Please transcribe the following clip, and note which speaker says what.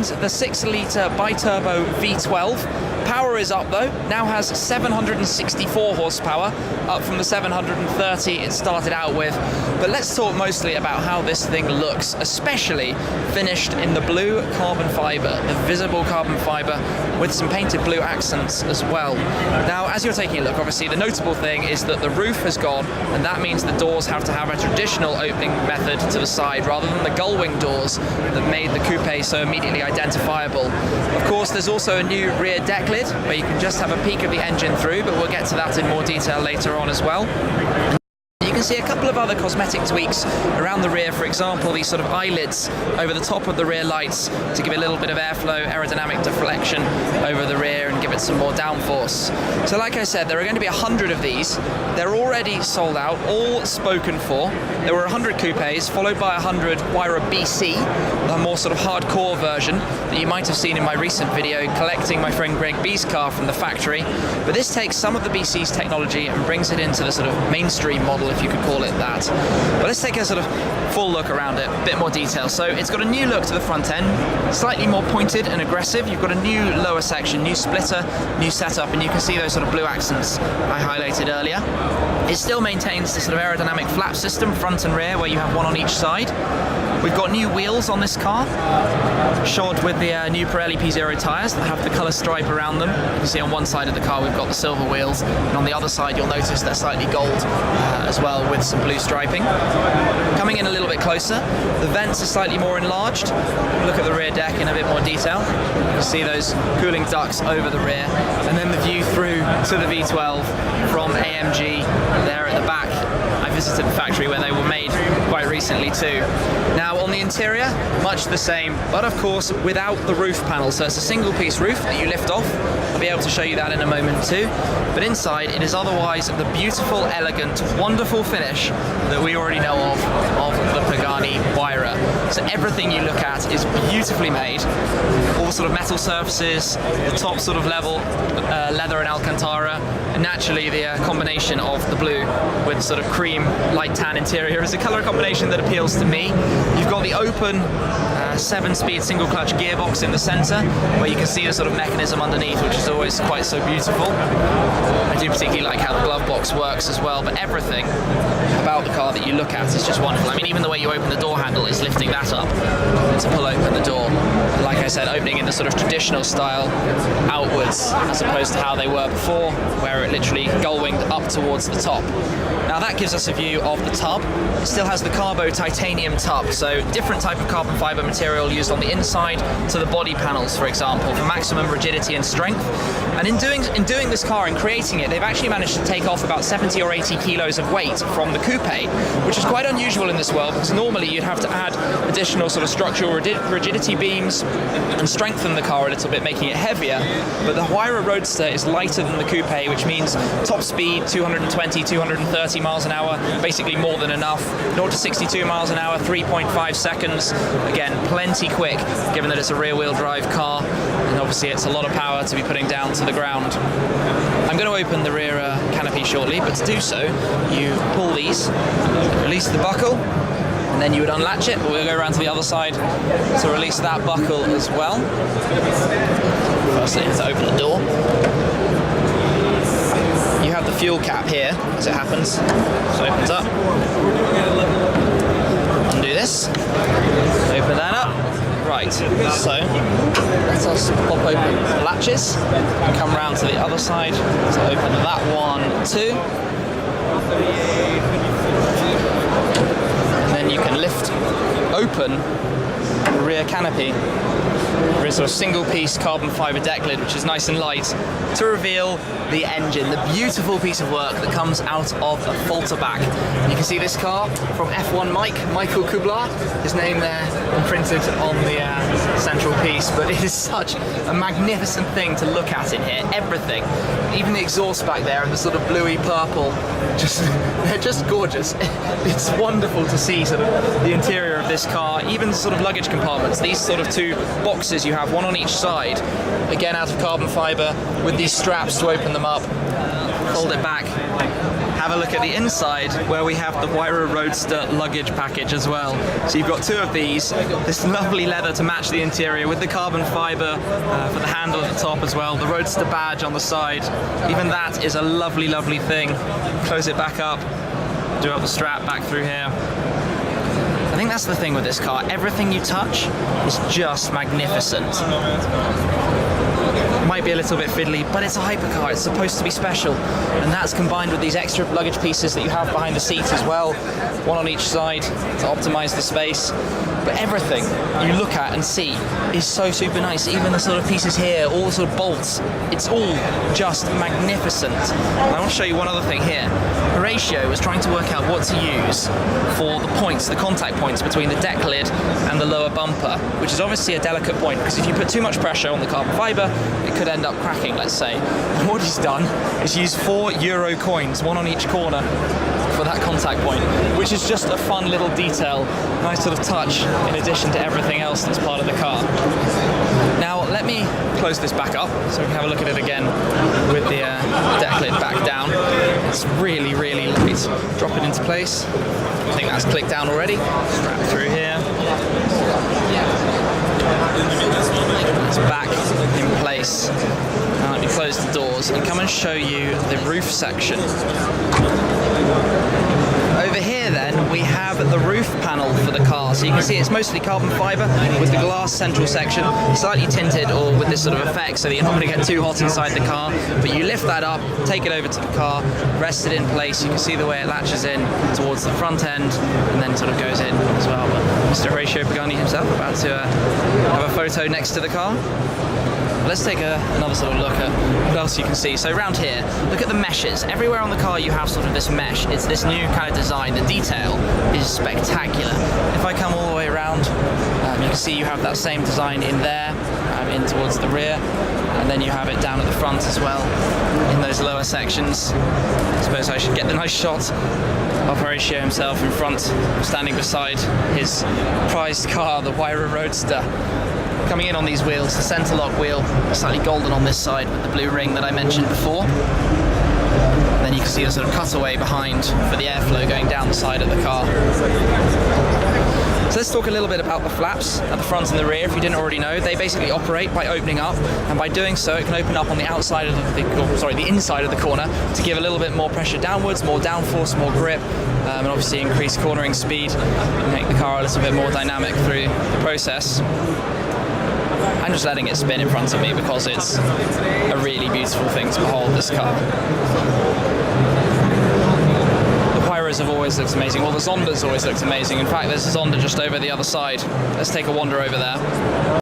Speaker 1: maintained the 6-litre bi-turbo V12. Power is up though, now has 764 horsepower, up from the 730 it started out with. But let's talk mostly about how this thing looks, especially finished in the blue carbon fibre, the visible carbon fibre with some painted blue accents as well. Now, as you're taking a look, obviously the notable thing is that the roof has gone, and that means the doors have to have a traditional opening method to the side rather than the gull-wing doors that made the coupe so immediately identifiable. Of course, there's also a new rear deck lid where you can just have a peek of the engine through, but we'll get to that in more detail later on as well. You can see a couple of other cosmetic tweaks around the rear, for example these sort of eyelids over the top of the rear lights to give it a little bit of airflow, aerodynamic deflection over the rear and give it some more downforce. So like I said, there are going to be 100 of these. They're already sold out, all spoken for. There were 100 coupes, followed by 100 Huayra BC, the more sort of hardcore version that you might have seen in my recent video collecting my friend Greg B's car from the factory. But this takes some of the BC's technology and brings it into the sort of mainstream model, if you could call it that. But let's take a sort of full look around it, a bit more detail. So it's got a new look to the front end, slightly more pointed and aggressive. You've got a new lower section, new splitter, new setup, and you can see those sort of blue accents I highlighted earlier. It still maintains the sort of aerodynamic flap system, front and rear, where you have one on each side. We've got new wheels on this car, shod with the new Pirelli P0 tyres that have the colour stripe around them. You can see on one side of the car we've got the silver wheels, and on the other side you'll notice they're slightly gold as well, with some blue striping. Coming in a little bit closer, the vents are slightly more enlarged. Look at the rear deck in a bit more detail. You can see those cooling ducts over the rear, and then the view through to the V12 from AMG there at the back. I visited the factory where they were made quite recently too. Now on the interior, much the same, but of course without the roof panel. So it's a single piece roof that you lift off. I'll be able to show you that in a moment too. But inside it is otherwise the beautiful, elegant, wonderful finish that we already know of the Pagani Huayra. So everything you look at is beautifully made. All sort of metal surfaces, the top sort of level, leather and Alcantara, and naturally the combination of the blue with sort of cream light tan interior is a colour combination that appeals to me. You've got the open 7-speed single clutch gearbox in the centre, where you can see the sort of mechanism underneath, which is always quite so beautiful. I do particularly like how the glove box works as well, but everything about the car that you look at is just wonderful. I mean, even the way you open the door handle is lifting that up to pull open the door. Like I said, opening in the sort of traditional style outwards, as opposed to how they were before, where it literally gull-winged up towards the top. Now that gives us a view of the tub. It still has the Carbo titanium tub, so different type of carbon fibre material used on the inside to the body panels, for example, for maximum rigidity and strength. And in doing this car and creating it, they've actually managed to take off about 70 or 80 kilos of weight from the coupe, which is quite unusual in this world, because normally you'd have to add additional sort of structural rigidity beams and strengthen the car a little bit, making it heavier. But the Huayra Roadster is lighter than the coupe, which means top speed 220, 230 miles an hour, basically more than enough. 0 to 62 miles an hour, 3.5 seconds. Again, plenty quick, given that it's a rear-wheel drive car, and obviously it's a lot of power to be putting down to the ground. I'm going to open the rear canopy shortly, but to do so, you pull these, release the buckle, and then you would unlatch it. We'll go around to the other side to release that buckle as well. Firstly, to open the door. You have the fuel cap here, as it happens. So it opens up. Undo this. Open that up. Right, so let us pop open the latches and come round to the other side to open that one too. And then you can lift open the rear canopy. There is a single piece carbon fibre deck lid, which is nice and light, to reveal the engine, the beautiful piece of work that comes out of the Falter back. And you can see this car from F1 Michael Kublar, his name there imprinted on the central piece, but it is such a magnificent thing to look at in here. Everything, even the exhaust back there and the sort of bluey purple, they're just gorgeous. It's wonderful to see sort of the interior of this car, even the sort of luggage compartments, these sort of two boxes you have, one on each side, again out of carbon fibre, with these straps to open them up, fold it back, have a look at the inside where we have the Huayra Roadster luggage package as well. So you've got two of these, this lovely leather to match the interior with the carbon fiber for the handle at the top as well, the Roadster badge on the side. Even that is a lovely, lovely thing. Close it back up, do up the strap back through here. I think that's the thing with this car. Everything you touch is just magnificent. Might be a little bit fiddly, but it's a hypercar. It's supposed to be special. And that's combined with these extra luggage pieces that you have behind the seat as well. One on each side to optimize the space. But everything you look at and see is so super nice. Even the sort of pieces here, all the sort of bolts, it's all just magnificent. And I want to show you one other thing here. Horatio was trying to work out what to use for the points, the contact points between the deck lid and the lower bumper, which is obviously a delicate point because if you put too much pressure on the carbon fiber, it could end up cracking, let's say. And what he's done is use €4 coins, one on each corner, for that contact point, which is just a fun little detail, nice sort of touch in addition to everything else that's part of the car. Now let me close this back up so we can have a look at it again with the deck lid back down. It's really, really light. Drop it into place. I think that's clicked down already. Strap through here. It's back in place. Now let me close the doors and come and show you the roof section. Over here then we have the roof panel for the car. So you can see it's mostly carbon fiber with the glass central section, slightly tinted or with this sort of effect so that you're not going to get too hot inside the car. But you lift that up, take it over to the car, rest it in place. You can see the way it latches in towards the front end and then sort of goes in as well. But Mr. Horatio Pagani himself about to have a photo next to the car. Let's take another sort of look at what else you can see. So around here, look at the meshes. Everywhere on the car you have sort of this mesh. It's this new kind of design. The detail is spectacular. If I come all the way around, you can see you have that same design in there, in towards the rear, and then you have it down at the front as well, in those lower sections. I suppose I should get the nice shot of Horatio himself in front, standing beside his prized car, the Huayra Roadster. Coming in on these wheels, the centre lock wheel, slightly golden on this side with the blue ring that I mentioned before. And then you can see the sort of cutaway behind for the airflow going down the side of the car. So let's talk a little bit about the flaps at the front and the rear. If you didn't already know, they basically operate by opening up, and by doing so it can open up on the outside of the inside of the corner to give a little bit more pressure downwards, more downforce, more grip, and obviously increase cornering speed and make the car a little bit more dynamic through the process. I'm just letting it spin in front of me because it's a really beautiful thing to behold, this car. The Huayras have always looked amazing. Well, the Zonda's always looked amazing. In fact, there's a Zonda just over the other side. Let's take a wander over there.